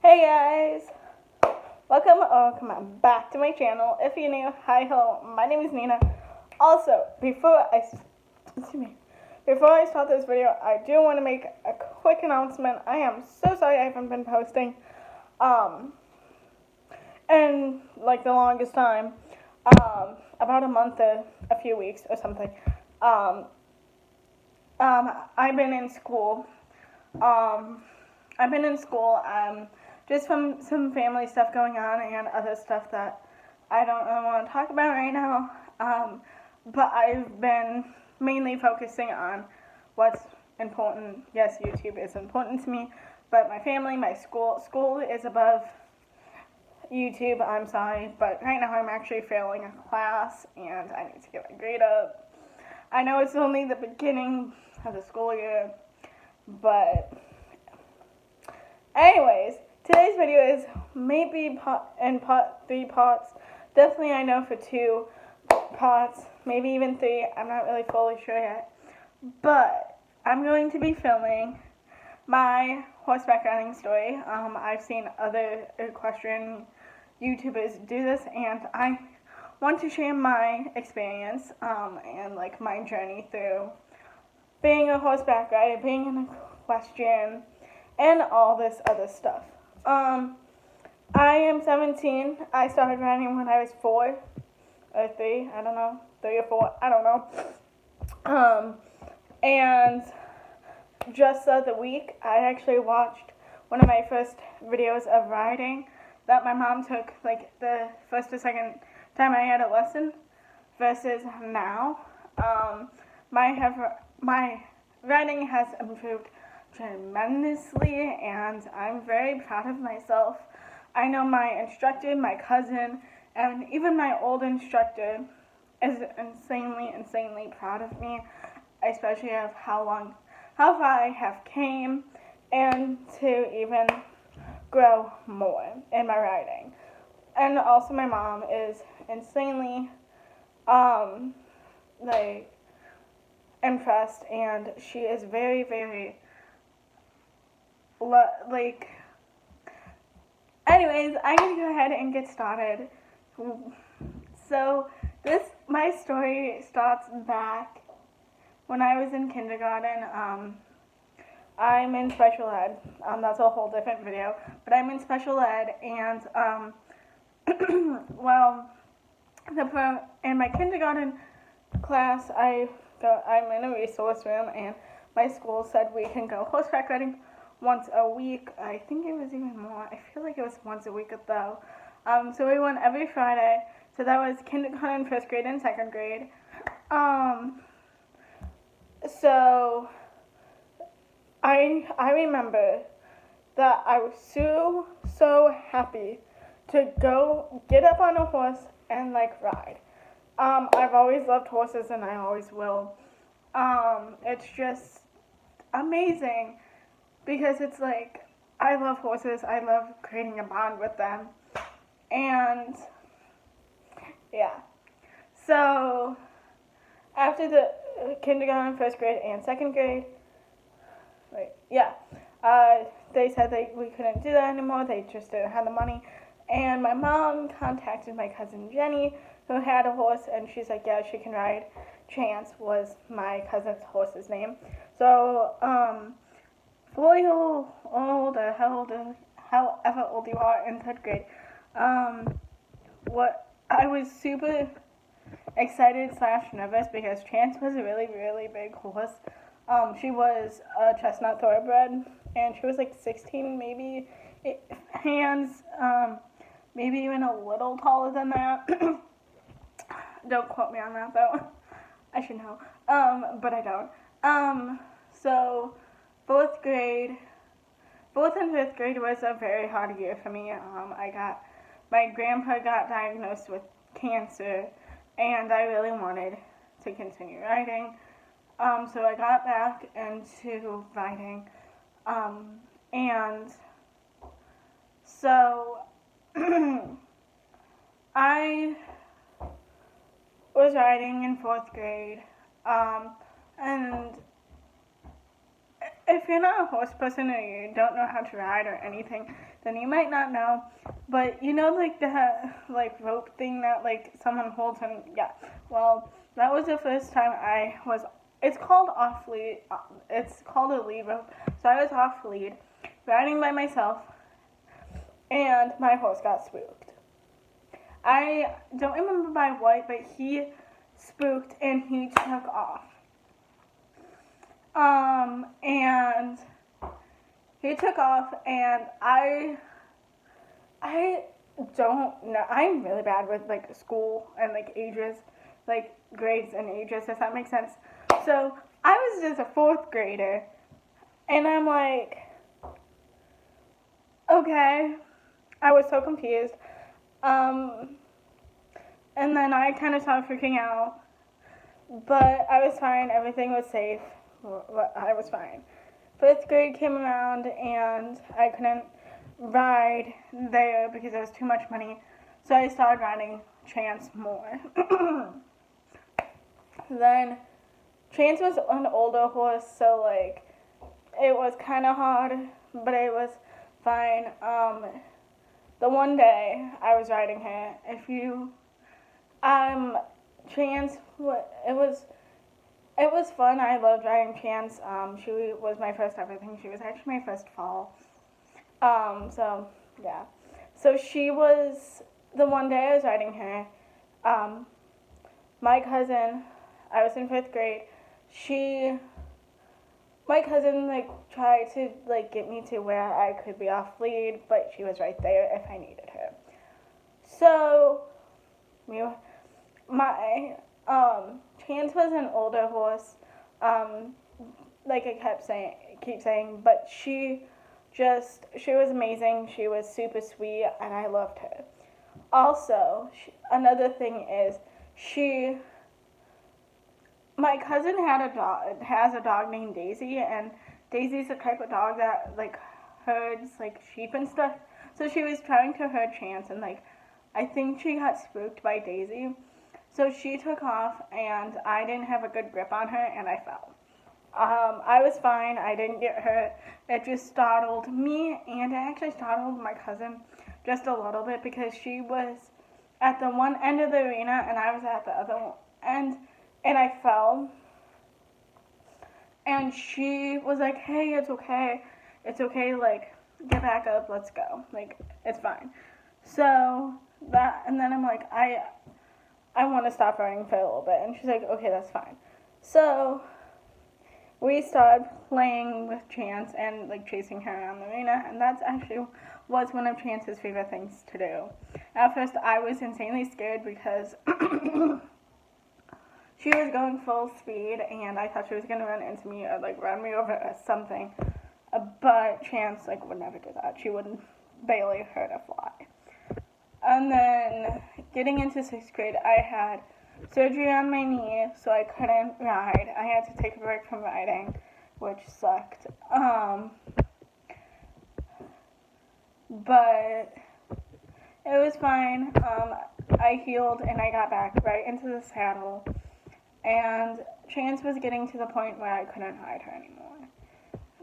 Hey guys, welcome back to my channel. If you're new, hi, hello, my name is Nina. Also, before I start this video, I do want to make a quick announcement. I am so sorry I haven't been posting, in like the longest time, about a month or a few weeks or something. I've been in school. Just from some family stuff going on and other stuff that I don't really want to talk about right now. But I've been mainly focusing on what's important. Yes, YouTube is important to me, but my family, my school is above YouTube. I'm sorry, but right now I'm actually failing a class and I need to get my grade up. I know it's only the beginning of the school year, but anyways, today's video is maybe in three parts. Definitely I know for 2 parts, maybe even 3. I'm not really fully sure yet. But I'm going to be filming my horseback riding story. I've seen other equestrian YouTubers do this, and I want to share my experience and like my journey through being a horseback rider, being an equestrian, and all this other stuff. I am 17. I started riding when I was 4 or 3. I don't know, 3 or 4. I don't know. And just the other week, I actually watched one of my first videos of riding that my mom took, like the first or second time I had a lesson versus now. My riding has improved tremendously, and I'm very proud of myself. I know my instructor, my cousin, and even my old instructor is insanely proud of me, especially of how far I have came, and to even grow more in my riding. And also my mom is insanely impressed, and she is very anyways, I need to go ahead and get started. So my story starts back when I was in kindergarten. I'm in special ed. That's a whole different video, but I'm in special ed, and well, in my kindergarten class, I'm in a resource room, and my school said we can go horseback riding once a week. I think it was even more. I feel like it was once a week though. So we went every Friday. So that was kindergarten, first grade, and second grade. So I remember that I was so happy to go get up on a horse and ride. I've always loved horses, and I always will. It's just amazing because it's like I love horses. I love creating a bond with them, and yeah. So after the kindergarten, first grade, and second grade, they said we couldn't do that anymore. They just didn't have the money. And my mom contacted my cousin Jenny, who had a horse, and she's like, yeah, she can ride. Chance was my cousin's horse's name. So, 4 years old, or however old you are in 3rd grade, I was super excited / nervous because Chance was a really big horse. She was a chestnut thoroughbred, and she was like 16, maybe hands, maybe even a little taller than that. Don't quote me on that though. I should know, but I don't. So 4th and 5th grade was a very hard year for me. My grandpa got diagnosed with cancer, and I really wanted to continue riding. So I got back into riding, and so I was riding in 4th grade, and if you're not a horse person or you don't know how to ride or anything, then you might not know. But you know, like the like rope thing that like someone holds and yeah. Well, that was the first time I was. It's called off lead. It's called a lead rope. So I was off lead, riding by myself, and my horse got spooked. I don't remember by what, but he spooked and he took off. And he took off, and I don't know. I'm really bad with like school and like ages, like grades and ages, if that makes sense. So I was just a fourth grader, and I'm like, okay. I was so confused. And then I kind of started freaking out, but I was fine. Everything was safe. I was fine. Fifth grade came around, and I couldn't ride there because it was too much money. So I started riding Chance more. Then Chance was an older horse, so like it was kind of hard, but it was fine. The one day I was riding her, Chance, it was fun. I loved riding Chance. She was my first everything. She was actually my first fall. So yeah. So she was the one day I was riding her. My cousin, I was in fifth grade. My cousin like tried to like get me to where I could be off lead, but she was right there if I needed her. So my Chance was an older horse, like I keep saying, but she was amazing. She was super sweet, and I loved her. Also, another thing is my cousin has a dog named Daisy, and Daisy's the type of dog that like herds like sheep and stuff. So she was trying to herd Chance, and like I think she got spooked by Daisy. So she took off, and I didn't have a good grip on her, and I fell. I was fine. I didn't get hurt. It just startled me, and it actually startled my cousin just a little bit because she was at the one end of the arena, and I was at the other end, and I fell. And she was like, "Hey, it's okay. It's okay. Like, get back up. Let's go. Like, it's fine." So and then I'm like, I want to stop running for a little bit. And she's like, okay, that's fine. So we started playing with Chance and like chasing her around the arena. And that's actually was one of Chance's favorite things to do. At first, I was insanely scared because she was going full speed and I thought she was going to run into me or like run me over or something. But Chance like would never do that. She would barely hurt a fly. And then getting into sixth grade, I had surgery on my knee, so I couldn't ride. I had to take a break from riding, which sucked. But it was fine. I healed and I got back right into the saddle. And Chance was getting to the point where I couldn't ride her anymore.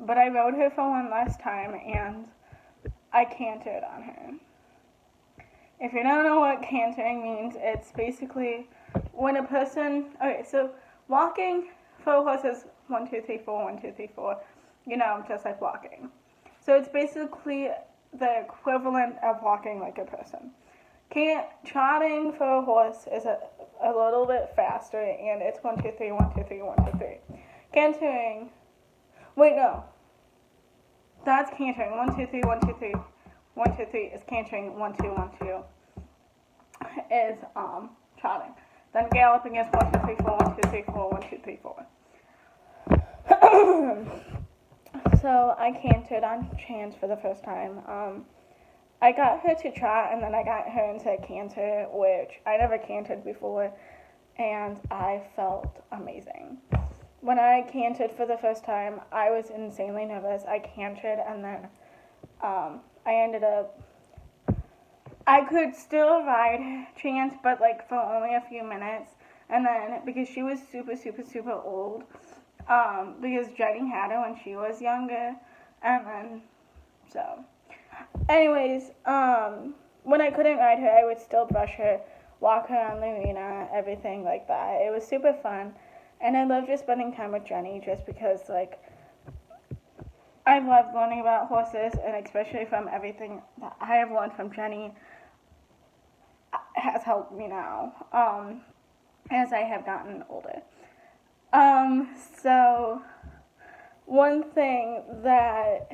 But I rode her for one last time and I cantered on her. If you don't know what cantering means, it's basically when a person, okay, so walking for horses, 1, 2, 3, 4, 1, 2, 3, 4, you know, just like walking. So it's basically the equivalent of walking like a person. Trotting for a horse is a little bit faster, and it's 1, 2, 3, 1, 2, 3, 1, 2, 3. Cantering, wait, no. That's cantering. 1, 2, 3, 1, 2, 3. 1, 2, 3 is cantering. 1, 2, 1, 2 is trotting. Then galloping is 1, 2, 3, 4, 1, 2, 3, 4, 1, 2, 3, 4. So I cantered on Chance for the first time. I got her to trot, and then I got her into a canter, which I never cantered before, and I felt amazing. When I cantered for the first time, I was insanely nervous. I cantered, and then I could still ride Chance, but like for only a few minutes. And then because she was super, super, super old, because Jenny had her when she was younger, and then so Anyways, when I couldn't ride her, I would still brush her, walk her around the arena, everything like that. It was super fun, and I love just spending time with Jenny just because, like, I love learning about horses, and especially from everything that I have learned from Jenny has helped me now, as I have gotten older. So one thing that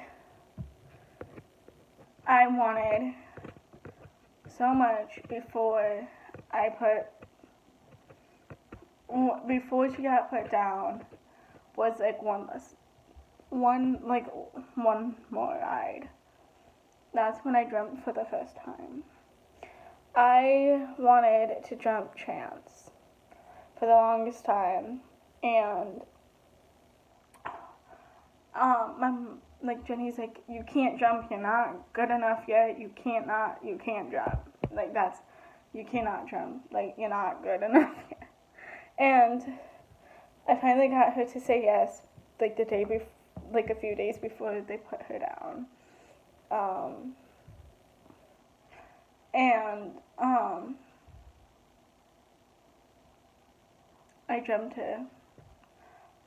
I wanted so much before she got put down was like one more ride. That's when I jumped for the first time. I wanted to jump Chance for the longest time, and like Jenny's like, you can't jump, you're not good enough yet, you can't jump. Like you cannot jump, like you're not good enough yet. And I finally got her to say yes, like the day before, like a few days before they put her down. I jumped her.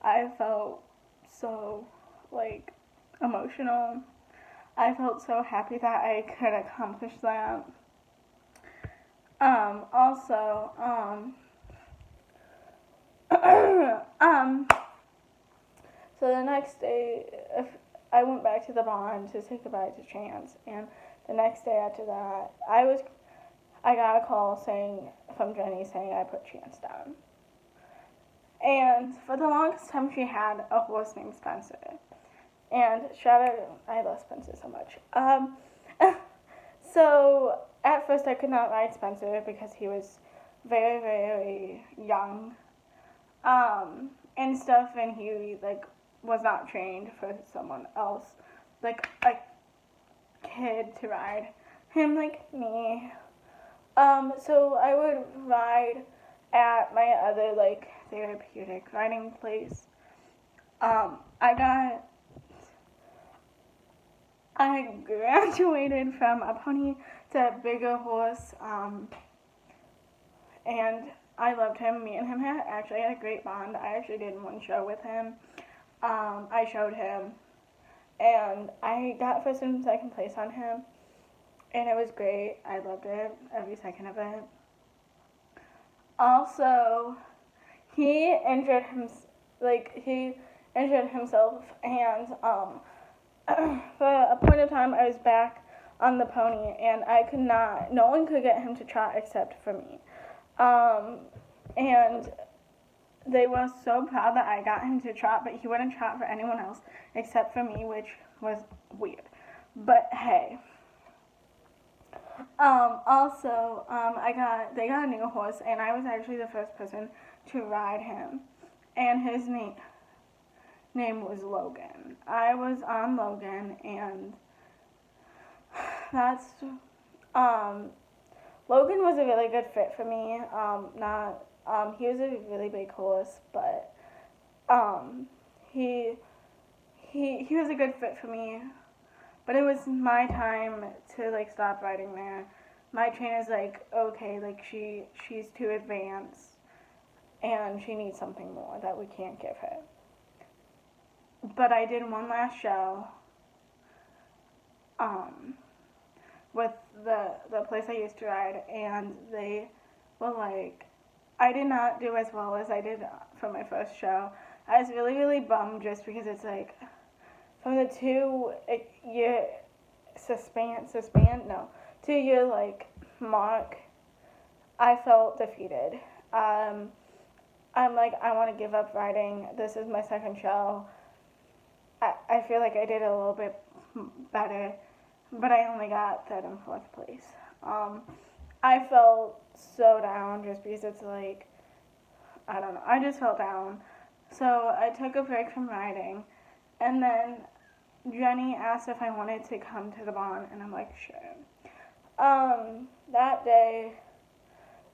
I felt so, like, emotional. I felt so happy that I could accomplish that. Also, so the next day, I went back to the barn to say goodbye to Chance, and the next day after that, I got a call from Jenny saying I put Chance down. And for the longest time, she had a horse named Spencer. And I love Spencer so much. So at first I could not ride Spencer because he was very, very young, and stuff, and he like was not trained for someone else, like a kid to ride him like me. So I would ride at my other like therapeutic riding place. I graduated from a pony to a bigger horse, and I loved him. Me and him had a great bond. I actually did one show with him. I showed him, and I got first and second place on him, and it was great. I loved it, every second of it. Also, he injured himself, and for a point of time, I was back on the pony, and no one could get him to trot except for me. And they were so proud that I got him to trot, but he wouldn't trot for anyone else except for me, which was weird. But hey. Also, they got a new horse, and I was actually the first person to ride him, and his name was Logan. I was on Logan, and Logan was a really good fit for me. He was a really big horse, but he was a good fit for me. But it was my time to like stop riding there. My trainer's like, okay, like she's too advanced, and she needs something more that we can't give her. But I did one last show with the place I used to ride, and they were like, I did not do as well as I did for my first show. I was really, really bummed just because it's like, from the 2 year 2 year like mark, I felt defeated. I'm like, I want to give up riding. This is my second show. I feel like I did a little bit better, but I only got third and fourth place. I felt so down just because it's like, I don't know, I just felt down. So I took a break from riding, and then Jenny asked if I wanted to come to the barn, and I'm like, sure. That day,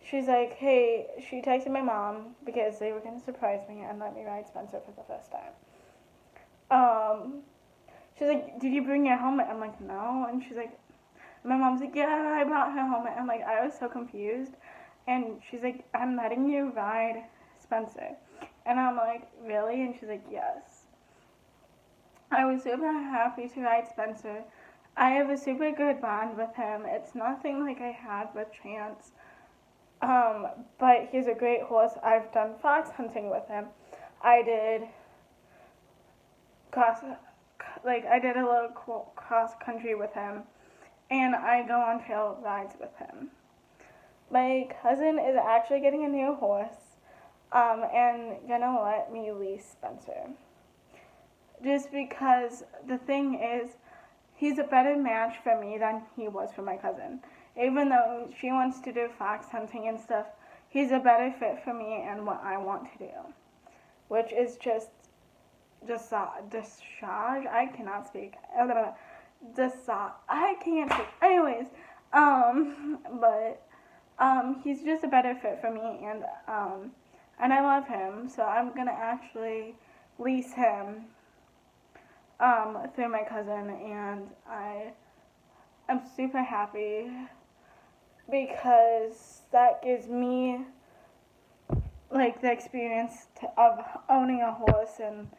she's like, hey, she texted my mom because they were going to surprise me and let me ride Spencer for the first time. she's like, did you bring your helmet? I'm like, no. And she's like, my mom's like, yeah, I brought her helmet. I'm like, I was so confused. And she's like, I'm letting you ride Spencer. And I'm like, really? And she's like, yes. I was super happy to ride Spencer. I have a super good bond with him. It's nothing like I had with Chance. But he's a great horse. I've done fox hunting with him. I did I did a little cross country with him, and I go on trail rides with him. My cousin is actually getting a new horse, and gonna let me lease Spencer. Just because the thing is, he's a better match for me than he was for my cousin. Even though she wants to do fox hunting and stuff, he's a better fit for me and what I want to do. Which is just discharge. I cannot speak. I can't speak. Anyways, but he's just a better fit for me, and I love him, so I'm gonna actually lease him through my cousin, and I'm super happy because that gives me like the experience of owning a horse and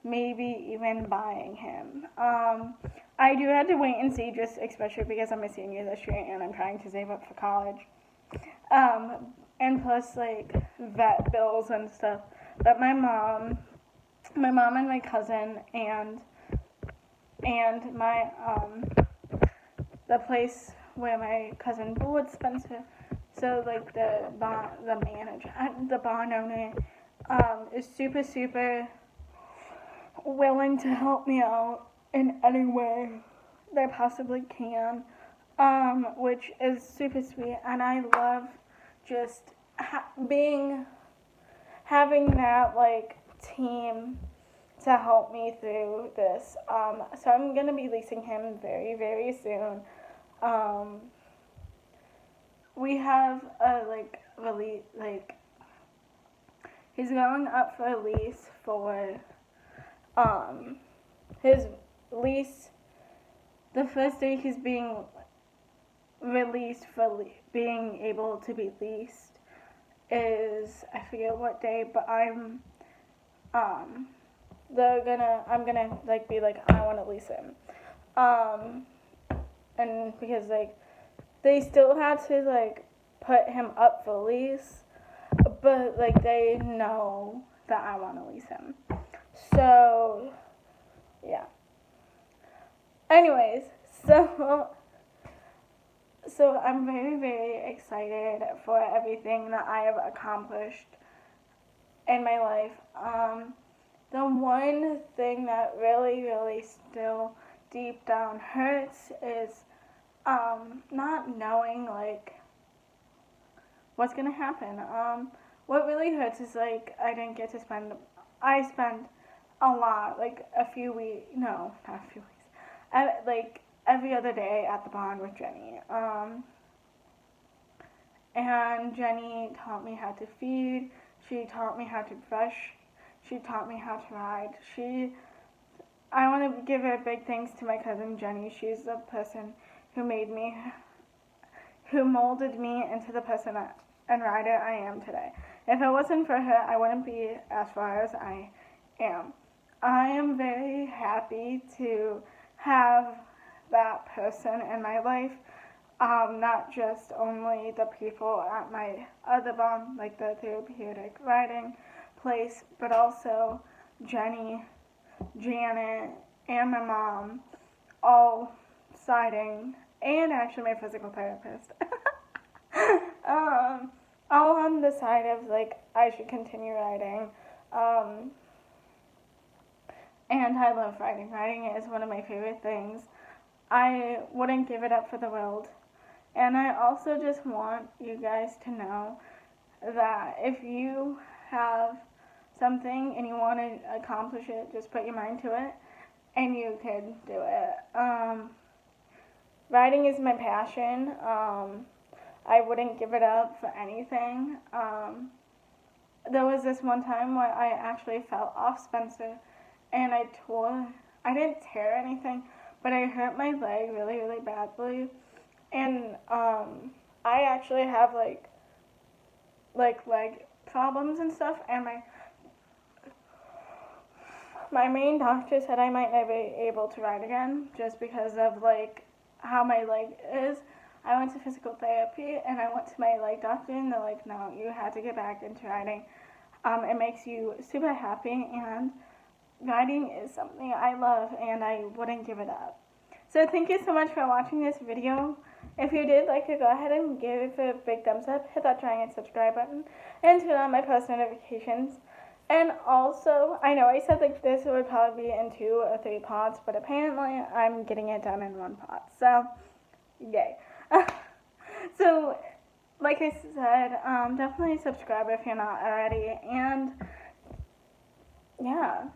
maybe even buying him. I do have to wait and see, just especially because I'm a senior this year and I'm trying to save up for college. And plus like vet bills and stuff. But my mom and my cousin and my the place where my cousin boards Spencer. So like the manager, the barn owner, is super willing to help me out in any way they possibly can, which is super sweet, and I love just having that like team to help me through this. So I'm gonna be leasing him very soon. We have a he's going up for a lease for his lease. The first day he's being released for being able to be leased is, I forget what day, but I'm gonna like be like, I want to lease him, and because like they still had to like put him up for lease, but like they know that I want to lease him, so yeah. Anyways, so I'm very excited for everything that I have accomplished in my life. The one thing that really still deep down hurts is not knowing like what's gonna happen. What really hurts is like I spend a lot, like a few weeks, no, not a few weeks, like every other day at the barn with Jenny. And Jenny taught me how to feed, she taught me how to brush, she taught me how to ride. I want to give a big thanks to my cousin Jenny. She's the person who molded me into the person and rider I am today. If it wasn't for her, I wouldn't be as far as I am. I am very happy to have that person in my life, not just only the people at my other barn, like the therapeutic riding place, but also Jenny, Janet, and my mom, all siding, and actually my physical therapist, all on the side of like I should continue riding. And I love riding. Riding is one of my favorite things. I wouldn't give it up for the world. And I also just want you guys to know that if you have something and you want to accomplish it, just put your mind to it and you can do it. Riding is my passion. I wouldn't give it up for anything. There was this one time where I actually fell off Spencer and I tore I didn't tear anything, but I hurt my leg really, really badly. And I actually have like leg problems and stuff, and my main doctor said I might never be able to ride again just because of like how my leg is. I went to physical therapy and I went to my leg doctor and they're like, no, you have to get back into riding. It makes you super happy, and riding is something I love and I wouldn't give it up. So thank you so much for watching this video. If you did like it, go ahead and give it a big thumbs up, hit that giant subscribe button, and turn on my post notifications. And also, I know I said like this would probably be in 2 or 3 parts, but apparently I'm getting it done in 1 part. So, yay. So, like I said, definitely subscribe if you're not already. And, yeah.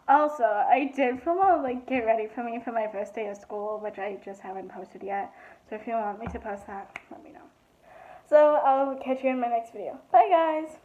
Also, I did film a like get ready for me for my first day of school, which I just haven't posted yet. So if you want me to post that, let me know. So, I'll catch you in my next video. Bye, guys!